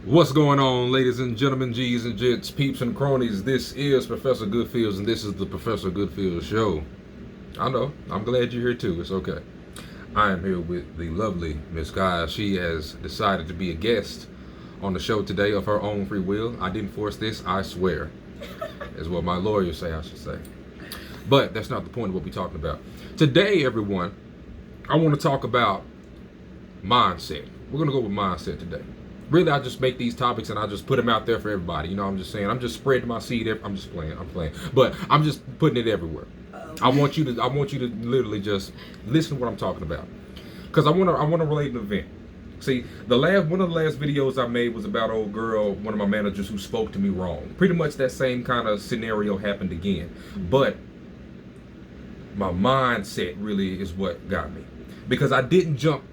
What's going on, ladies and gentlemen, G's and Jits, peeps and cronies? This is Professor Goodfeels, and this is the Professor Goodfeels Show. I know, I'm glad you're here too. It's okay. I am here with the lovely Miss Kaya. She has decided to be a guest on the show today of her own free will. I didn't force this, I swear, is what my lawyers say I should say. But that's not the point of what we're talking about. Today, everyone, I want to talk about mindset. We're going to go with mindset today. Really, I just make these topics and I just put them out there for everybody. You know, I'm just saying, I'm just spreading my seed. I'm just playing, but I'm just putting it everywhere. I want you to literally just listen to what I'm talking about, because I want to relate an event. See, one of the last videos I made was about old girl, one of my managers who spoke to me wrong. Pretty much that same kind of scenario happened again, but my mindset really is what got me, because I didn't jump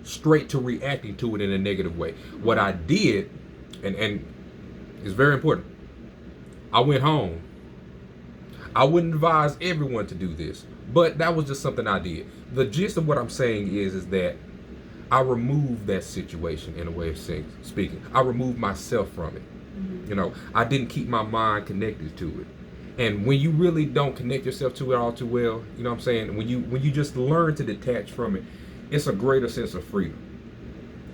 straight to reacting to it in a negative way. What I did, and it's very important, I went home. I wouldn't advise everyone to do this, but that was just something I did. The gist of what I'm saying is that I removed that situation, in a way of speaking. I removed myself from it. You know, I didn't keep my mind connected to it. And when you really don't connect yourself to it all too well, you know what I'm saying? When you just learn to detach from it, it's a greater sense of freedom.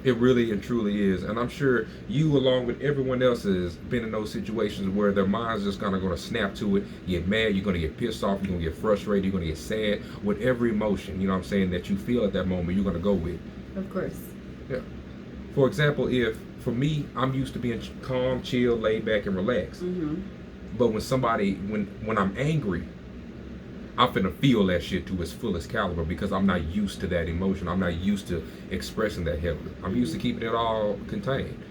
It really and truly is. And I'm sure you, along with everyone else, has been in those situations where their mind's just kind of going to snap to it. You get mad, you're going to get pissed off, you're going to get frustrated, you're going to get sad. With every emotion, you know what I'm saying, that you feel at that moment, you're going to go with. Of course. Yeah. For example, for me, I'm used to being calm, chill, laid back, and relaxed. But when I'm angry, I'm finna feel that shit to its fullest caliber, because I'm not used to that emotion. I'm not used to expressing that heavily. I'm used to keeping it all contained.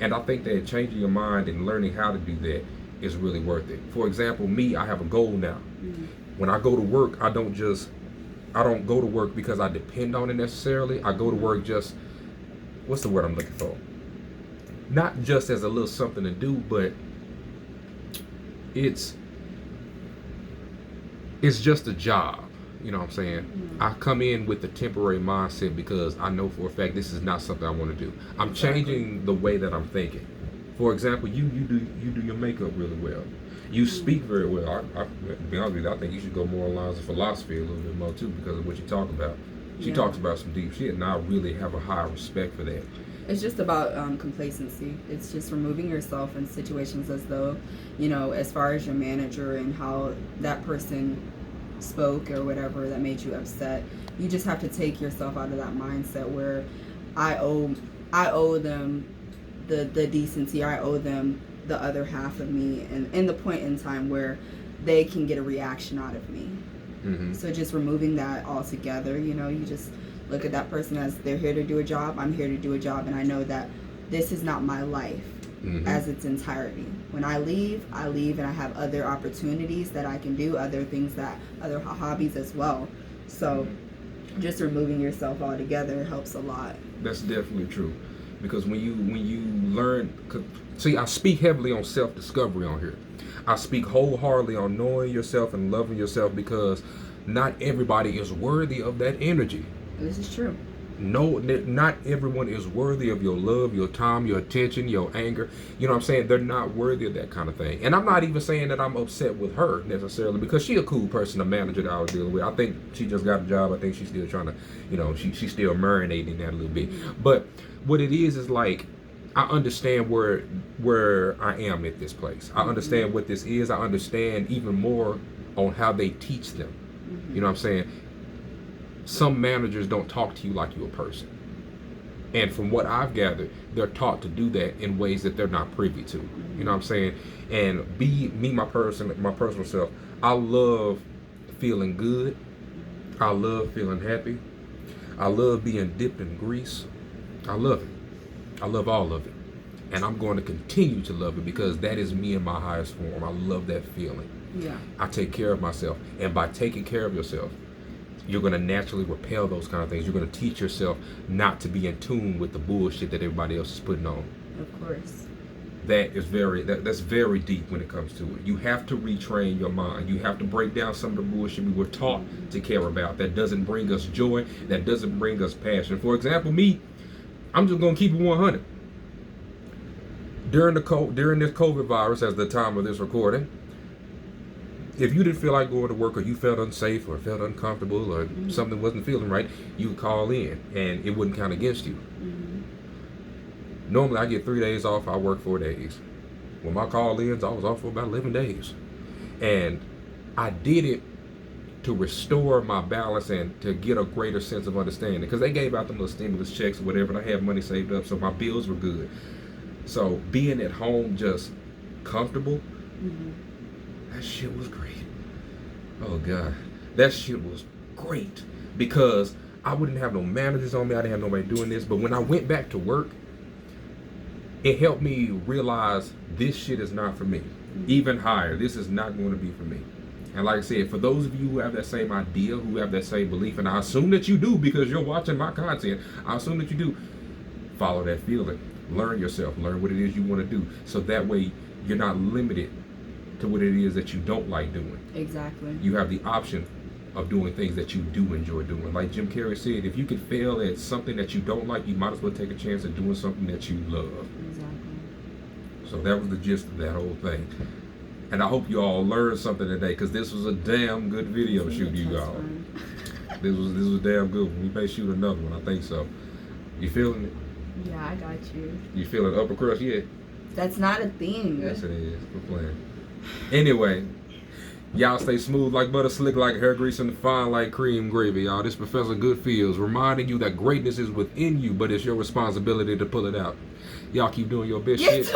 And I think that changing your mind and learning how to do that is really worth it. For example, me, I have a goal now. When I go to work, I don't go to work because I depend on it necessarily. I go to work just, what's the word I'm looking for? Not just as a little something to do, but it's just a job. You know what I'm saying? I come in with a temporary mindset because I know for a fact this is not something I want to do. I'm changing the way that I'm thinking. For example, you do your makeup really well. You speak very well. To be honest with you, I think you should go more along lines of philosophy a little bit more too, because of what you talk about. She talks about some deep shit, and I really have a high respect for that. It's just about complacency. It's just removing yourself in situations as though, you know, as far as your manager and how that person spoke or whatever that made you upset. You just have to take yourself out of that mindset where I owe them the decency. I owe them the other half of me, and in the point in time where they can get a reaction out of me. So just removing that altogether, you know, you just look at that person as they're here to do a job. I'm here to do a job, and I know that this is not my life as its entirety. When I leave, and I have other opportunities that I can do, other hobbies as well. So just removing yourself altogether helps a lot. That's definitely true, because when you learn, see, I speak heavily on self-discovery on here. I speak wholeheartedly on knowing yourself and loving yourself, because not everybody is worthy of that energy. This is true. No, not everyone is worthy of your love, your time, your attention, your anger. You know what I'm saying? They're not worthy of that kind of thing. And I'm not even saying that I'm upset with her necessarily, because she's a cool person, a manager that I was dealing with. I think she just got a job. I think she's still trying to, you know, she's still marinating in that a little bit. But what it is like, I understand where I am at this place. I understand what this is. I understand even more on how they teach them. You know what I'm saying? Some managers don't talk to you like you're a person. And from what I've gathered, they're taught to do that in ways that they're not privy to. You know what I'm saying? And my personal self, I love feeling good. I love feeling happy. I love being dipped in grease. I love it. I love all of it. And I'm going to continue to love it, because that is me in my highest form. I love that feeling. Yeah. I take care of myself. And by taking care of yourself, you're going to naturally repel those kind of things. You're going to teach yourself not to be in tune with the bullshit that everybody else is putting on. Of course. That's very deep when it comes to it. You have to retrain your mind. You have to break down some of the bullshit we were taught to care about that doesn't bring us joy, that doesn't bring us passion. For example, me, I'm just going to keep it 100. during this COVID virus, as the time of this recording, if you didn't feel like going to work, or you felt unsafe, or felt uncomfortable, or something wasn't feeling right, you would call in, and it wouldn't count against you. Normally, I get 3 days off. I work 4 days. When my call-ins, I was off for about 11 days, and I did it to restore my balance and to get a greater sense of understanding, because they gave out them little stimulus checks or whatever, and I had money saved up, so my bills were good. So being at home, just comfortable, that shit was great. Oh God, that shit was great, because I wouldn't have no managers on me. I didn't have nobody doing this. But when I went back to work, it helped me realize this shit is not for me. Even higher, this is not going to be for me. And like I said, for those of you who have that same idea, who have that same belief, and I assume that you do because you're watching my content, I assume that you do, follow that feeling. Learn yourself. Learn what it is you want to do. So that way you're not limited to what it is that you don't like doing. Exactly. You have the option of doing things that you do enjoy doing. Like Jim Carrey said, if you can fail at something that you don't like, you might as well take a chance at doing something that you love. Exactly. So that was the gist of that whole thing. And I hope you all learned something today, because this was a damn good video shoot, you all. This was damn good. We may shoot another one. I think so. You feeling it? Yeah, I got you. You feeling upper crust yet? That's not a thing. Yes, it is. We're playing. Anyway, y'all stay smooth like butter, slick like hair grease, and fine like cream gravy, y'all. This Professor Goodfeels reminding you that greatness is within you, but it's your responsibility to pull it out. Y'all keep doing your best shit.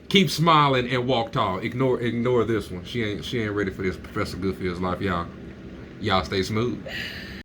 Keep smiling and walk tall. Ignore this one. She ain't ready for this Professor Goodfeels life, y'all. Y'all stay smooth.